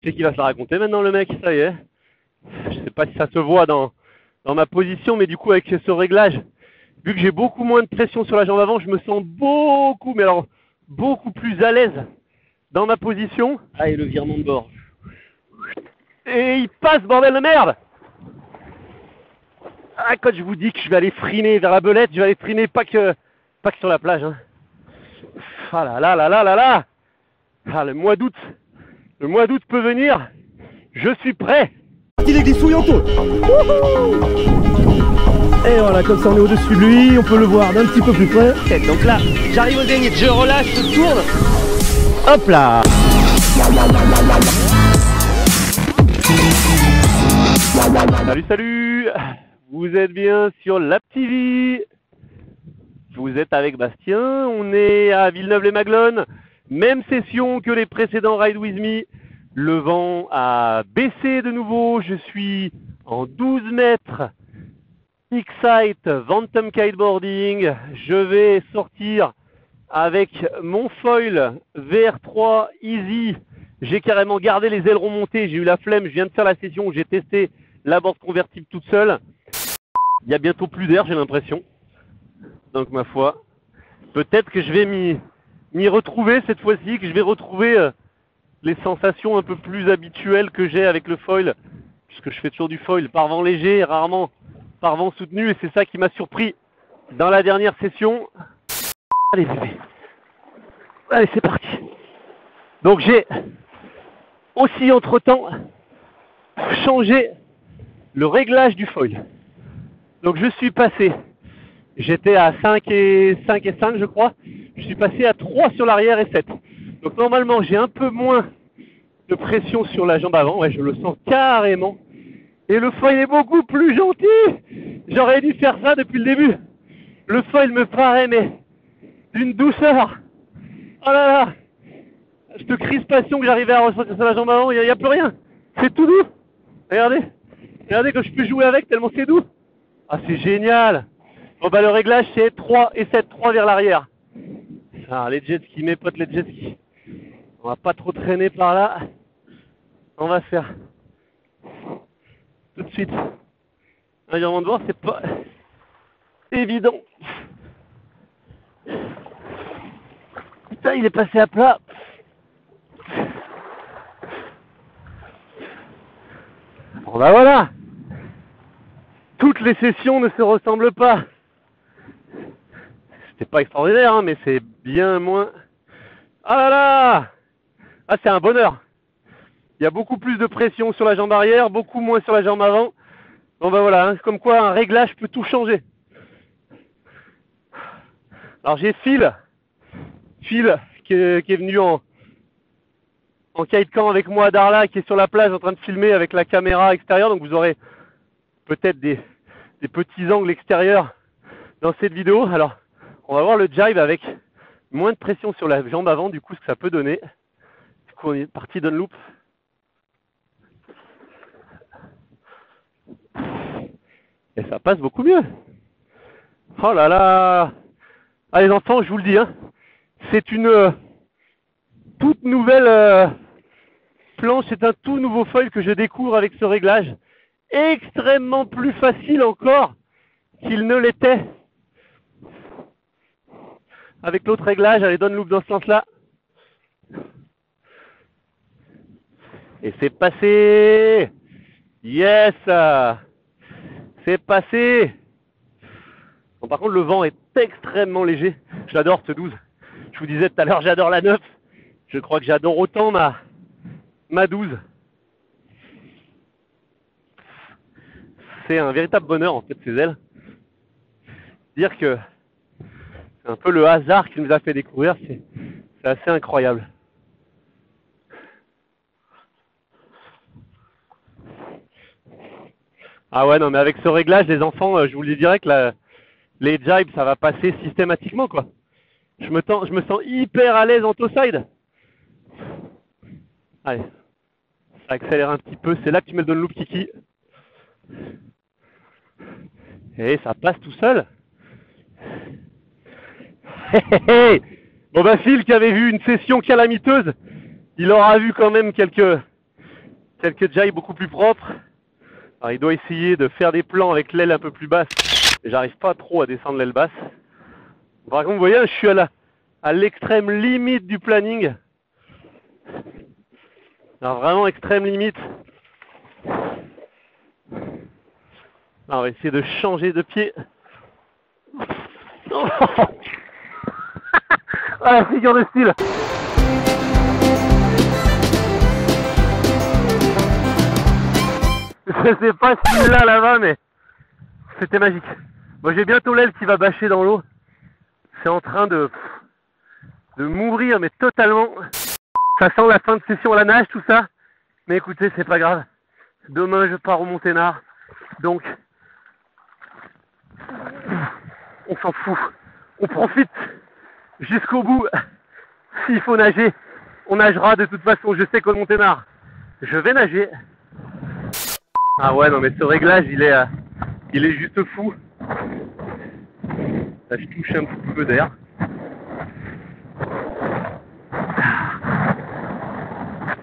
C'est qu'il va se la raconter maintenant le mec, ça y est. Je sais pas si ça se voit dans ma position, mais du coup avec ce réglage, vu que j'ai beaucoup moins de pression sur la jambe avant, je me sens beaucoup, mais alors beaucoup plus à l'aise dans ma position. Ah, et le virement de bord. Et il passe, bordel de merde! Ah, quand je vous dis que je vais aller friner vers la belette, je vais aller friner pas que sur la plage. Hein. Ah là là là là là là! Ah, le mois d'août peut venir. Je suis prêt. Il est glissouille en tôle. Et voilà, comme ça on est au-dessus de lui, on peut le voir d'un petit peu plus près. Donc là, j'arrive au zénith, je relâche, je tourne. Hop là! Salut, salut! Vous êtes bien sur la TV. Vous êtes avec Bastien. On est à Villeneuve-les-Maglones. Même session que les précédents Ride With Me. Le vent a baissé de nouveau. Je suis en 12 mètres. X-Sight, Ventum Kiteboarding. Je vais sortir avec mon foil VR3 Easy. J'ai carrément gardé les ailerons montés. J'ai eu la flemme. Je viens de faire la session où j'ai testé la board convertible toute seule. Il y a bientôt plus d'air, j'ai l'impression. Donc ma foi, peut-être que je vais m'y retrouver cette fois-ci, que je vais retrouver les sensations un peu plus habituelles que j'ai avec le foil, puisque je fais toujours du foil par vent léger, rarement par vent soutenu, et c'est ça qui m'a surpris dans la dernière session. Allez bébé, allez c'est parti. Donc j'ai aussi entre-temps changé le réglage du foil. Donc je suis passé, j'étais à 5 et 5 je crois, je suis passé à 3 sur l'arrière et 7. Donc normalement j'ai un peu moins de pression sur la jambe avant, ouais je le sens carrément. Et le foil est beaucoup plus gentil. J'aurais dû faire ça depuis le début. Le foil me paraît mais d'une douceur. Oh là là, cette crispation que j'arrivais à ressentir sur la jambe avant, il n'y a plus rien. C'est tout doux. Regardez, regardez que je peux jouer avec tellement c'est doux. Ah, c'est génial! Bon, bah, le réglage, c'est 3 et 7, 3 vers l'arrière. Ah, les jet skis, mes potes, les jet skis. On va pas trop traîner par là. On va faire tout de suite un virement de bord, c'est pas évident. Putain, il est passé à plat. Bon, bah voilà! Toutes les sessions ne se ressemblent pas. C'était pas extraordinaire, hein, mais c'est bien moins... Ah là là! Ah, c'est un bonheur. Il y a beaucoup plus de pression sur la jambe arrière, beaucoup moins sur la jambe avant. Bon ben voilà, hein, comme quoi un réglage peut tout changer. Alors j'ai Phil qui est venu en kitecamp avec moi à Darla, qui est sur la plage en train de filmer avec la caméra extérieure, donc vous aurez peut-être des petits angles extérieurs dans cette vidéo. Alors, on va voir le jibe avec moins de pression sur la jambe avant, du coup, ce que ça peut donner. Du coup, on est parti d'un loop. Et ça passe beaucoup mieux. Oh là là! Ah les enfants, je vous le dis, hein, c'est une toute nouvelle planche, c'est un tout nouveau foil que je découvre avec ce réglage. Extrêmement plus facile encore qu'il ne l'était avec l'autre réglage. Allez, donne loop dans ce sens-là. Et c'est passé. Yes. C'est passé. Bon, par contre, le vent est extrêmement léger. J'adore ce 12. Je vous disais tout à l'heure, j'adore la 9. Je crois que j'adore autant ma 12. C'est un véritable bonheur en fait ces ailes. Dire que c'est un peu le hasard qui nous a fait découvrir, c'est assez incroyable. Ah ouais non mais avec ce réglage les enfants, je vous le dis direct, les jibes ça va passer systématiquement quoi. Je me sens hyper à l'aise en toe side. Allez, ça accélère un petit peu, c'est là que tu mets le down loop Kiki. Et ça passe tout seul. Bon bah Phil qui avait vu une session calamiteuse, il aura vu quand même quelques quelques jives beaucoup plus propres. Alors, il doit essayer de faire des plans avec l'aile un peu plus basse. J'arrive pas trop à descendre l'aile basse. Par contre, vous voyez, je suis à l'extrême limite du planning. Alors, vraiment extrême limite. Alors, on va essayer de changer de pied. Oh ah, la figure de style. Je sais pas si là-bas, mais c'était magique. Bon, j'ai bientôt l'aile qui va bâcher dans l'eau. C'est en train de mourir, mais totalement. Ça sent la fin de session à la nage, tout ça. Mais écoutez, c'est pas grave. Demain, je pars au Monténard. Donc, on s'en fout. On profite jusqu'au bout. S'il faut nager, on nagera de toute façon. Je sais qu'au Monténard, je vais nager. Ah ouais, non mais ce réglage, il est juste fou. Là, je touche un petit peu d'air.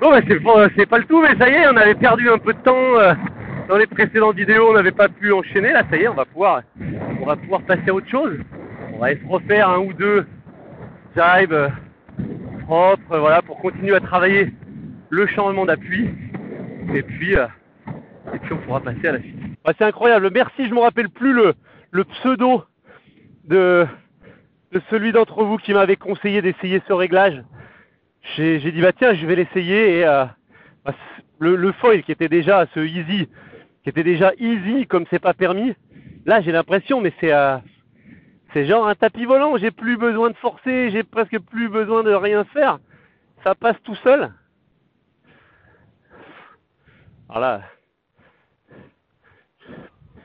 Bon, bah, c'est pas le tout, mais ça y est, on avait perdu un peu de temps dans les précédentes vidéos, on n'avait pas pu enchaîner. Là, ça y est, on va pouvoir passer à autre chose. On va se refaire un ou deux jives propres, voilà, pour continuer à travailler le changement d'appui. Et puis on pourra passer à la suite. Bah, c'est incroyable. Merci, je me rappelle plus le pseudo de celui d'entre vous qui m'avait conseillé d'essayer ce réglage. J'ai dit bah tiens, je vais l'essayer et bah, le foil qui était déjà easy comme c'est pas permis. Là, j'ai l'impression, mais c'est genre un tapis volant. J'ai plus besoin de forcer, j'ai presque plus besoin de rien faire. Ça passe tout seul. Alors là,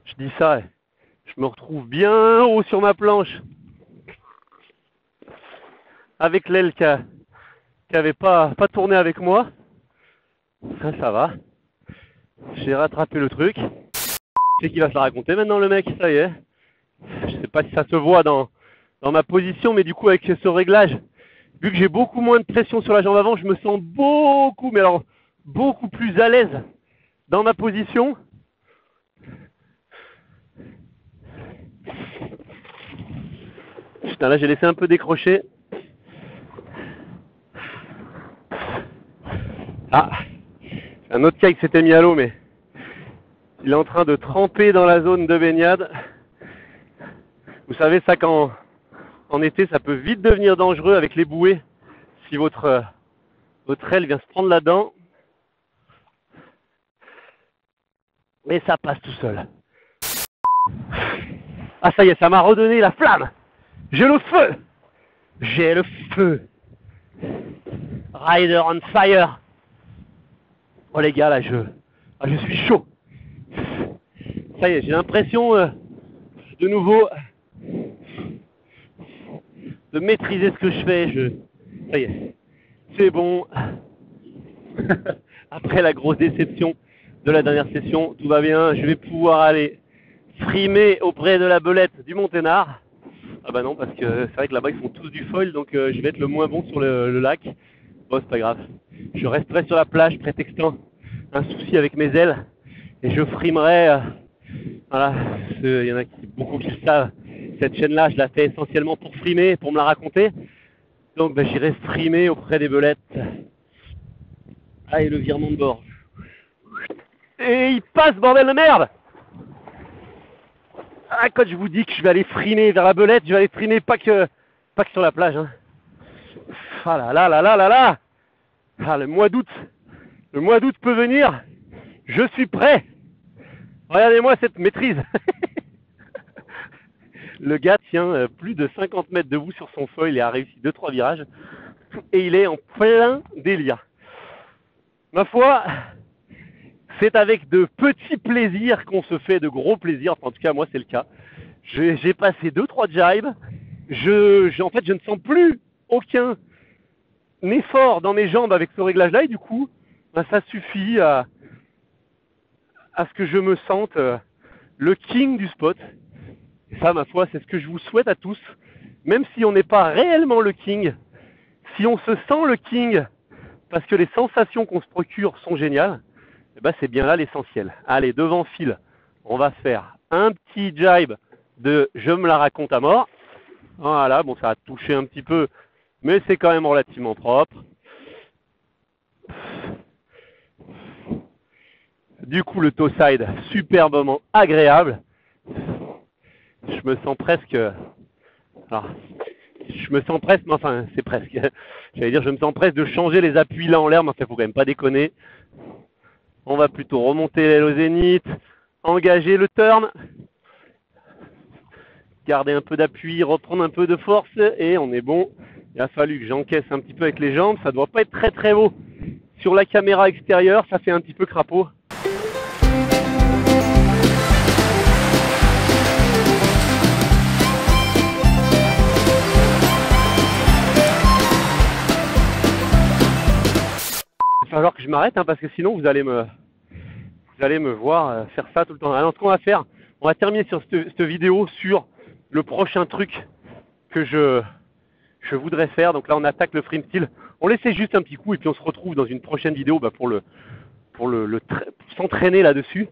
je dis ça, je me retrouve bien haut sur ma planche, avec l'aile qui avait pas tourné avec moi. Ça va. J'ai rattrapé le truc. Je sais qu'il va se la raconter maintenant le mec, ça y est. Je sais pas si ça se voit dans ma position, mais du coup avec ce réglage, vu que j'ai beaucoup moins de pression sur la jambe avant, je me sens beaucoup plus à l'aise dans ma position. Putain, là j'ai laissé un peu décrocher. Ah, un autre kite s'était mis à l'eau, mais il est en train de tremper dans la zone de baignade. Vous savez ça, en été, ça peut vite devenir dangereux avec les bouées. Si votre aile vient se prendre là-dedans. Mais ça passe tout seul. Ah ça y est, ça m'a redonné la flamme. J'ai le feu. J'ai le feu. Rider on fire. Oh les gars, là je suis chaud. Ça y est, j'ai l'impression de nouveau de maîtriser ce que je fais. Ça y est, c'est bon. Après la grosse déception de la dernière session, tout va bien. Je vais pouvoir aller frimer auprès de la belette du Monténard. Ah bah non, parce que c'est vrai que là-bas ils font tous du foil, donc je vais être le moins bon sur le lac. Bon, c'est pas grave. Je resterai sur la plage prétextant un souci avec mes ailes et je frimerai. Voilà, il y en a beaucoup qui le savent. Cette chaîne-là, je la fais essentiellement pour frimer, pour me la raconter. Donc bah, j'irai frimer auprès des belettes. Ah, et le virement de bord. Et il passe, bordel de merde! Ah, quand je vous dis que je vais aller frimer vers la belette, je vais aller frimer pas que sur la plage. Hein. Ah là là là là là là! Ah, le mois d'août peut venir. Je suis prêt. Regardez-moi cette maîtrise. Le gars tient plus de 50 mètres debout sur son foil et a réussi 2-3 virages. Et il est en plein délire. Ma foi, c'est avec de petits plaisirs qu'on se fait de gros plaisirs. Enfin, en tout cas, moi, c'est le cas. J'ai passé 2-3 jives. En fait, je ne sens plus aucun effort dans mes jambes avec ce réglage-là. Et du coup, ben, ça suffit à ce que je me sente le king du spot. Et ça, ma foi, c'est ce que je vous souhaite à tous. Même si on n'est pas réellement le king, si on se sent le king, parce que les sensations qu'on se procure sont géniales, eh ben, c'est bien là l'essentiel. Allez, devant fil, on va se faire un petit jibe de je me la raconte à mort. Voilà, bon, ça a touché un petit peu, mais c'est quand même relativement propre. Du coup, le toe side, superbement agréable. Je me sens presque... Alors, je me sens presque... Enfin, c'est presque. J'allais dire, je me sens presque de changer les appuis là en l'air, mais enfin, faut quand même pas déconner. On va plutôt remonter l'aile au zénith, engager le turn, garder un peu d'appui, reprendre un peu de force, et on est bon. Il a fallu que j'encaisse un petit peu avec les jambes. Ça doit pas être très très beau. Sur la caméra extérieure, ça fait un petit peu crapaud. Il va falloir que je m'arrête hein, parce que sinon vous allez me voir faire ça tout le temps. Alors ce qu'on va faire, on va terminer sur cette vidéo sur le prochain truc que je voudrais faire. Donc là on attaque le frame style. On laissait juste un petit coup et puis on se retrouve dans une prochaine vidéo bah, pour s'entraîner là-dessus.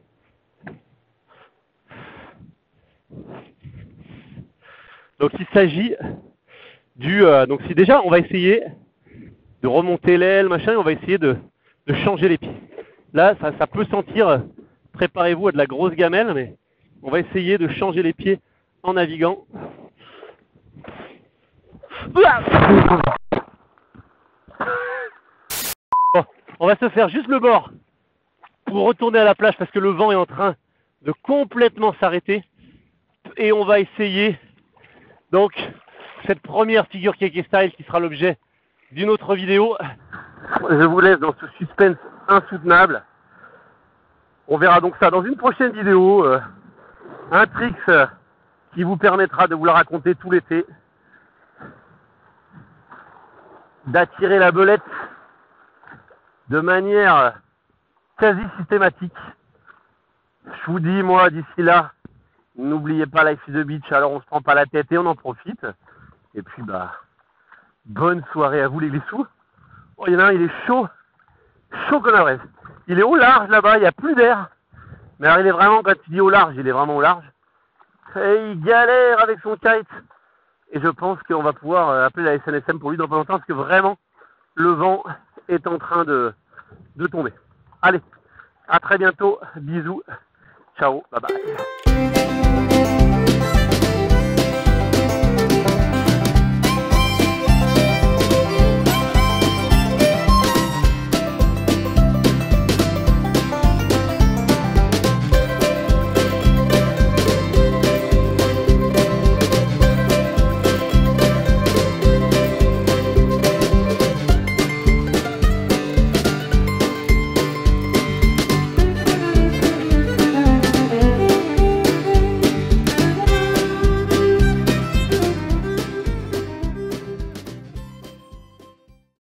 Donc il s'agit du... donc si déjà on va essayer de remonter l'aile, machin, on va essayer de changer les pieds. Là, ça peut sentir, préparez-vous à de la grosse gamelle, mais on va essayer de changer les pieds en naviguant. Bon, on va se faire juste le bord pour retourner à la plage parce que le vent est en train de complètement s'arrêter. Et on va essayer donc cette première figure Keké Style qui sera l'objet d'une autre vidéo. Je vous laisse dans ce suspense insoutenable. On verra donc ça dans une prochaine vidéo. Un trick qui vous permettra de vous la raconter tout l'été. D'attirer la belette de manière quasi systématique. Je vous dis, moi, d'ici là, n'oubliez pas Life is a Beach, alors on se prend pas la tête et on en profite. Et puis, bah, bonne soirée à vous les glissous. Oh, il y en a un, il est chaud. Chaud comme un reste. Il est au large là-bas, il n'y a plus d'air. Mais alors il est vraiment, quand il dit au large, il est vraiment au large. Et il galère avec son kite. Et je pense qu'on va pouvoir appeler la SNSM pour lui dans pas longtemps, parce que vraiment, le vent est en train de tomber. Allez, à très bientôt. Bisous. Ciao, bye bye.